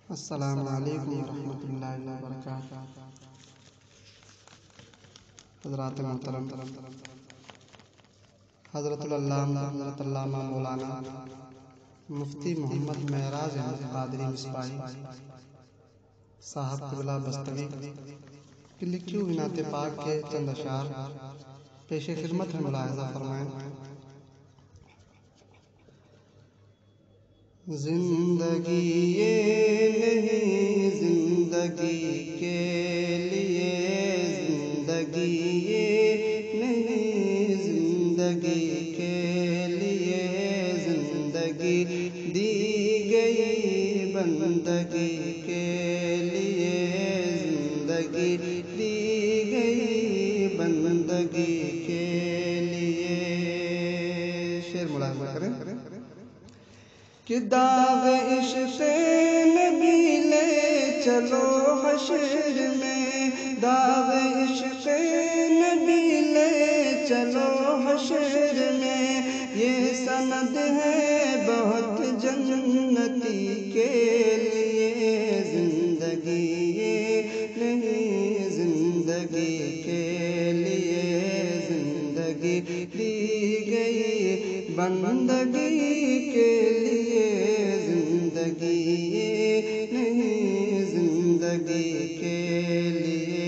السلام علیکم ورحمۃ اللہ وبرکاتہ۔ حضرات محترم، حضرت علامہ مولانا مفتی محمد معراج احمد قادری مصباحی صاحب قبلہ بستوی کی لکھی ہوئی نعت پاک کے چند اشعار پیش خدمت میں ملاحظہ فرمائیں۔ زندگی یہ نہیں زندگی کے لیے، زندگی یہ نہیں زندگی کے لیے، زندگی دی گئی بندگی کے لیے، زندگی دی گئی بندگی کے لیے۔ شعر ملاحظہ کریں کہ داغ عشق نبی لے چلو حشر میں، داغ عشق نبی لے چلو حشر میں، یہ سند ہے بہت جنتی کے لیے، زندگی یہ نہیں زندگی کے لیے، زندگی دی گئی بندگی کے لیے، زندگی یہ نہیں زندگی کے لیے۔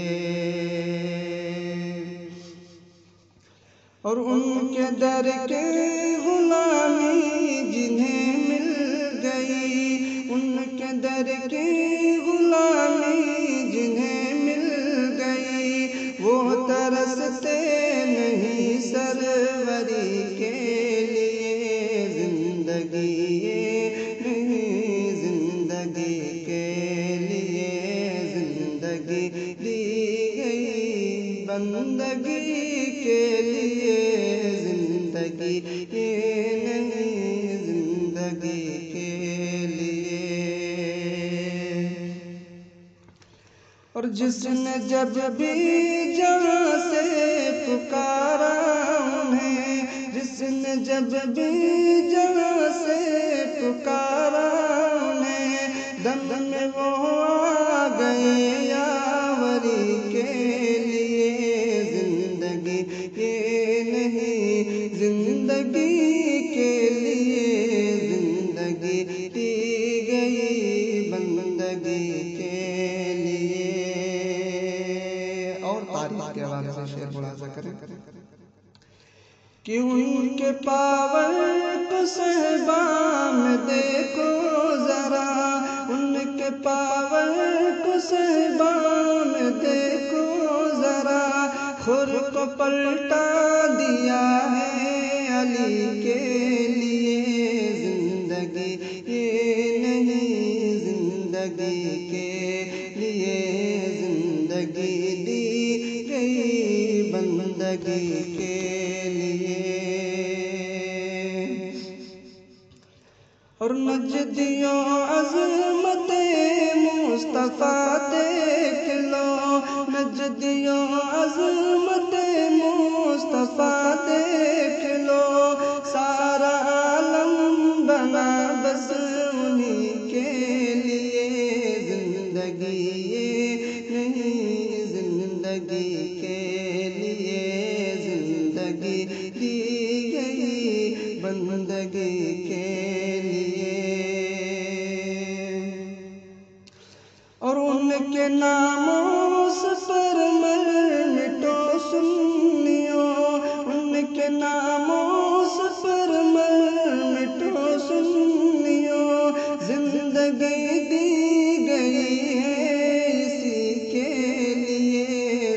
اور ان کے در کے غلامی جنہیں مل گئی، ان کے در کے غلامی جنہیں مل گئی، وہ ترستے نہیں سروری کے لیے، زندگی یہ نہیں زندگی کے لیے، زندگی دی گئی بندگی کے لیے، زندگی یہ نہیں زندگی کے لیے۔ اور جس نے جب بھی جہاں سے پکارا انہیں، جس نے جب بھی جہاں سے پکارا انہیں، دم میں وہ آ گئے یاوری کے لیے، زندگی یہ نہیں زندگی کے لیے، زندگی دی گئی بندگی کے لیے۔ اور تاریخ کے حوالے سے شعر ملاحظہ کریں کہ ان کے پاور کو صحبا میں دیکھو ذرا، ان کے پاور کو صحبا میں دیکھو ذرا، خور کو پلٹا دیا ہے علی کے لیے، زندگی یہ نہیں زندگی کے لیے، زندگی دی گئی بندگی کے لیے۔ اور نجدیوں عظمت مصطفیٰ دیکھ لو، نجدیوں عظمت مصطفیٰ دیکھ لو، سارا عالم بنا بس انہی کے لیے، زندگی یہ نہیں زندگی کے لیے، زندگی دی گئی بندگی کے لیے۔ اور ان کے ناموں پر مٹو سنیوں، ان کے ناموں پر مٹو سنیوں، زندگی دی گئی ہے اسی کے لیے،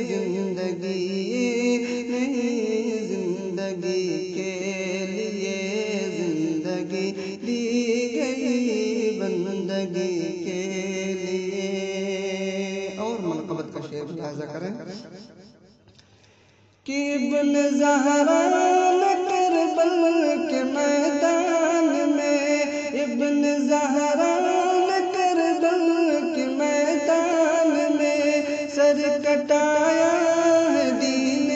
زندگی یہ نہیں زندگی کے لیے، زندگی دی گئی بندگی کے لیے۔ اور منقبت کا شعر ملاحظہ کریں کہ ابن زہرا کربل کے میدان میں، ابن زہرا کربل کے میدان میں، سر کٹایا ہے دین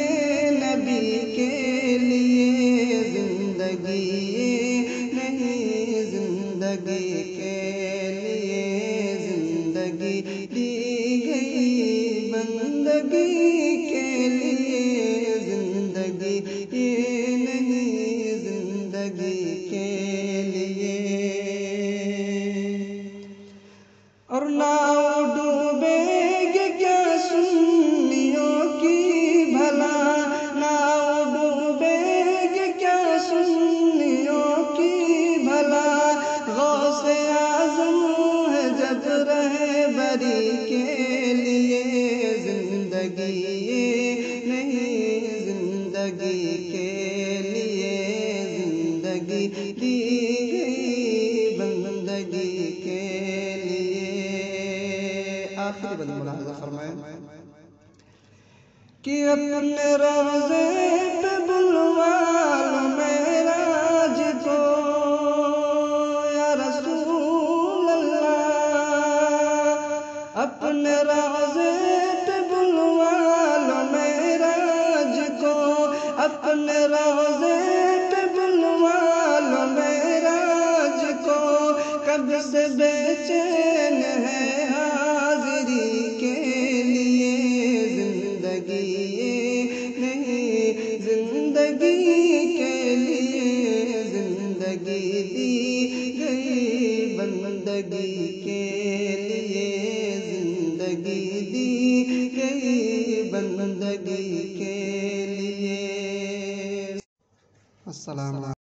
نبی کے لیے، زندگی یہ نہیں زندگی کے لیے، یاری کے لیے زندگی یہ نہیں، زندگی کے لیے زندگی دی گئی بندگی کے لیے۔ آخری بند ملاحظہ فرمائیں کہ اپنے روضے پہ بلوا لو معراج کو یا رسول اللہ، اپنے روضے پہ بلوا لو معراج کو، اپنے روضے پہ بلوا لو معراج کو، کب سے بے چین ہے حاضری کے لیے زندگی نہیں، زندگی کے لیے زندگی دی گئی بندگی کے لیے، زندگی دی گئی بندگی کے لیے۔ السلام علیکم۔